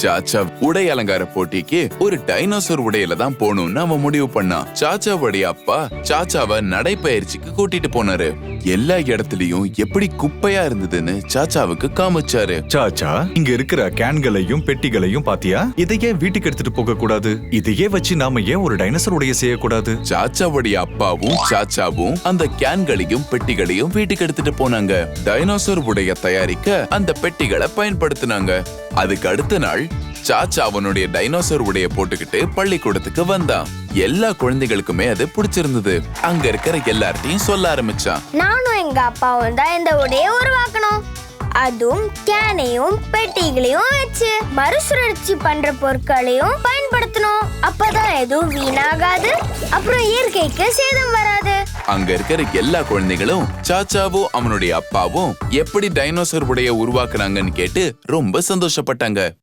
சாச்சா உடை அலங்கார போட்டிக்கு ஒரு டைனோசர் உடையில தான் போகணும்னு அவன் முடிவு பண்ணான். சாச்சாவுடைய அப்பா சாச்சாவை நடைப்பயிற்சிக்கு கூட்டிட்டு போனாரு. எல்லா இடத்துலயும் எப்படி குப்பையா இருந்ததுன்னு சாச்சாவுக்கு காமிச்சாரு. சாச்சா, இங்க இருக்கிற கேன்களையும் பெட்டிகளையும் பாத்தியா? இதையே வீட்டுக்கு எடுத்துட்டு போக கூடாது. இதையே வச்சு நாம ஏன் ஒரு டைனோசர் உடைய செய்யக்கூடாது? சாச்சாவுடைய அப்பாவும் சாச்சாவும் அந்த கேன்களையும் பெட்டிகளையும் வீட்டுக்கு எடுத்துட்டு போனாங்க. டைனோசர் உடைய தயாரிக்க அந்த பெட்டிகளை பயன்படுத்தினாங்க. அதுக்கு அடுத்த நாள் சாச்சா அவனுடைய டைனோசர் உடைய போட்டுக்கிட்டு பள்ளிக்கூடத்துக்கு வந்தான். எல்லா குழந்தைகளுக்குமே அது பிடிச்சிருந்தது. அங்க இருக்கிற எல்லார்ட்டையும் சொல்ல ஆரம்பிச்சான், நானும் எங்க அப்பாவும் தான் இந்த உடைய உருவாக்கணும். அதுவும் கேனையும் பெட்டிகளையும் வச்சு மறுசுழற்சி பண்ற பொருட்களையும் பயன்படுத்தணும். அப்பதான் எதுவும் வீணாகாது, அப்புறம் இயற்கைக்கு சேதம் வராது. அங்க இருக்கிற எல்லா குழந்தைகளும் சாச்சாவும் அவனுடைய அப்பாவும் எப்படி டைனோசர் உடைய உருவாக்குனாங்கன்னு கேட்டு ரொம்ப சந்தோஷப்பட்டாங்க.